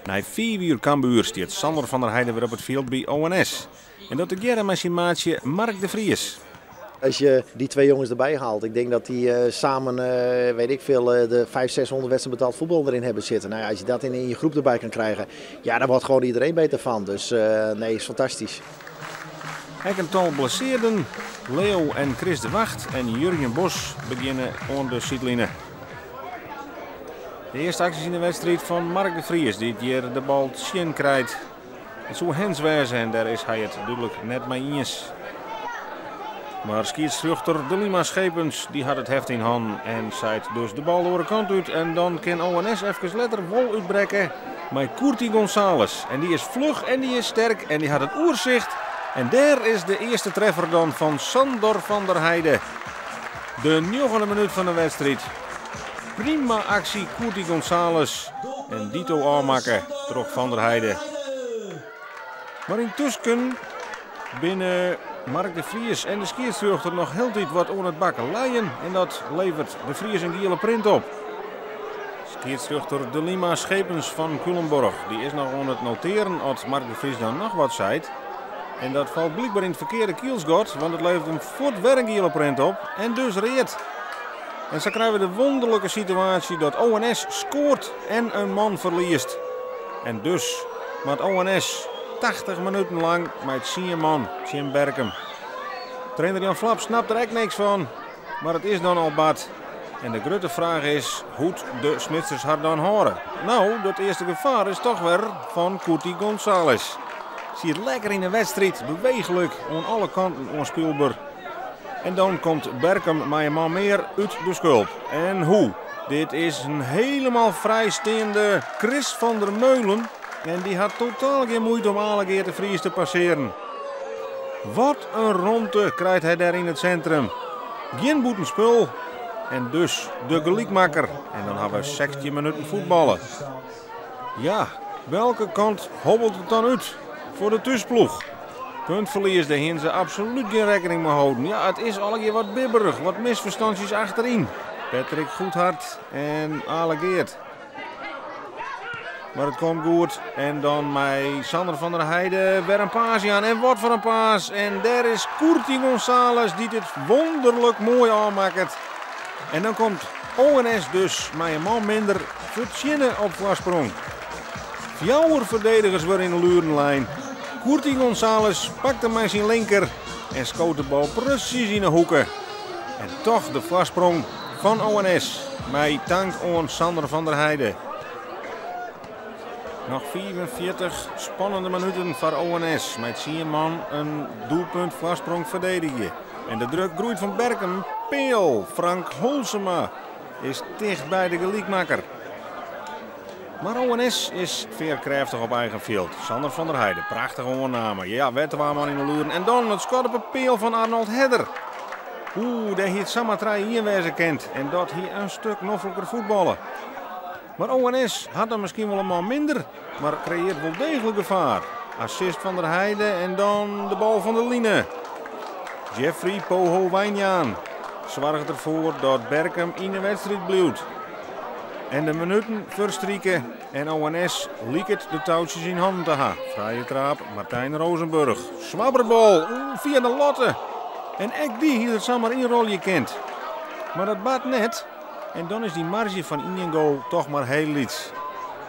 Na 4 uur Cambuur stiert Sander van der Heijden weer op het veld bij ONS. En dat de Gerren met zijn maatje Mark de Vries. Als je die twee jongens erbij haalt, ik denk dat die samen, weet ik veel, de 500-600 wedstrijden betaald voetbal erin hebben zitten. Nou ja, als je dat in je groep erbij kan krijgen, ja, daar wordt gewoon iedereen beter van. Dus nee, is fantastisch. Een tal blesseerden, Leo en Chris de Wacht en Jurgen Bos beginnen aan de sidlijnen. De eerste acties in de wedstrijd van Mark de Vries, die hier de bal shin krijgt. Het zou hens wezen en daar is hij het duidelijk net mee eens. Maar scheidsrechter de Lima Schepens die had het heft in hand en zijt dus de bal door de kant uit. En dan kan ONS even letter wol uitbreken met Curti González. En die is vlug en die is sterk en die had het oerzicht. En daar is de eerste treffer dan van Sander van der Heijden. De 9e minuut van de wedstrijd. Prima actie Curti González. En dito aanmaken terug van der Heijden. Maar intussen binnen Mark de Vries en de scheidsrechter nog heel tijd wat aan het bakken leien. En dat levert de Vries een gele print op. Scheidsrechter de Lima Schepens van Culemborg. Die is nog aan het noteren als Mark de Vries dan nog wat zei. En dat valt blijkbaar in het verkeerde kielsgot, want het levert hem voort weer een gele print op. En dus reed. En zo krijgen we de wonderlijke situatie dat ONS scoort en een man verliest. En dus met ONS 80 minuten lang met zijn man, Jim Berkem. Trainer Jan Flap snapt er echt niks van, maar het is dan al bad. En de grote vraag is hoe de Smitsers haar dan horen. Nou, dat eerste gevaar is toch weer van Curti González. Zie het lekker in de wedstrijd, bewegelijk, aan alle kanten onspeelbaar. En dan komt Berkem met een man meer uit de schulp. En hoe? Dit is een helemaal vrijstaande Chris van der Meulen. En die had totaal geen moeite om Allegeer de Vries te passeren. Wat een ronde krijgt hij daar in het centrum. Geen boetenspul. En dus de gelijkmaker. En dan hebben we 16 minuten voetballen. Ja, welke kant hobbelt het dan uit voor de tusploeg? Puntverlies, daar hebben ze absoluut geen rekening mee houden. Ja, het is allegeer wat bibberig, wat misverstandjes achterin. Patrick Goedhart en Allegeert. Maar het komt goed. En dan met Sander van der Heijden weer een paasje aan. En wat voor een paas. En daar is Curti González die dit wonderlijk mooi aanmaakt. En dan komt ONS dus met een man minder verzinnen op voorsprong. 4 verdedigers weer in de lurenlijn. Curti González pakte met zijn linker en schoot de bal precies in de hoeken. En toch de voorsprong van ONS. Met dank aan Sander van der Heijden. Nog 44 spannende minuten voor ONS. Met zijn man een doelpunt voorsprong verdedigen. En de druk groeit van Berkem. Peel. Frank Holsema is dicht bij de gelijkmaker. Maar ONS is veerkrachtig op eigen veld. Sander van der Heijden, prachtige overname. Ja, Wetterwaarman in de luren. En dan het schot op een peel van Arnold Hedder. Daar heeft Samatrij hier wezen kent. En dat hier een stuk noffelijker voetballen. Maar ONS had er misschien wel een man minder. Maar creëert wel degelijk gevaar. Assist van der Heijden en dan de bal van de Line. Jeffrey Poho Wijnjaan zorgt ervoor dat Berkem in de wedstrijd blijft. En de minuten verstrieken en ONS liek het de touwtjes in handen te hebben. Vrije trap, Martijn Rozenburg. Zwabberbal, via de lotte. En ook die hier het zomaar inrolje kent. Maar dat baat net. En dan is die marge van in goal toch maar heel iets.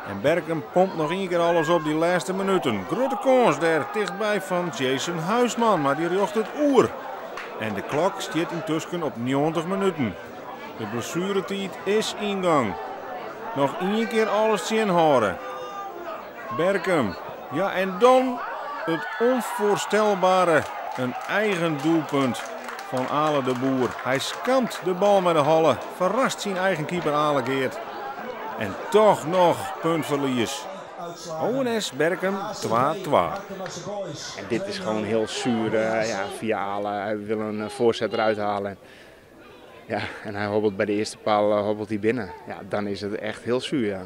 En Berkem pompt nog één keer alles op die laatste minuten. Grote kans daar dichtbij van Jason Huisman, maar die jocht het oer. En de klok staat intussen op 90 minuten. De blessuretijd is ingang. Nog één keer alles zien horen. Berkem. Ja, en dan het onvoorstelbare. Een eigen doelpunt van Ale de Boer. Hij skampt de bal met de halle. Verrast zijn eigen keeper Allegeert. En toch nog puntverlies. ONS Berkem 2-2. En dit is gewoon heel zuur. Via Ale. Hij wil een voorzet eruit halen. Ja, en hij hobbelt bij de eerste paal hobbelt hij binnen. Ja, dan is het echt heel zuur. Ja.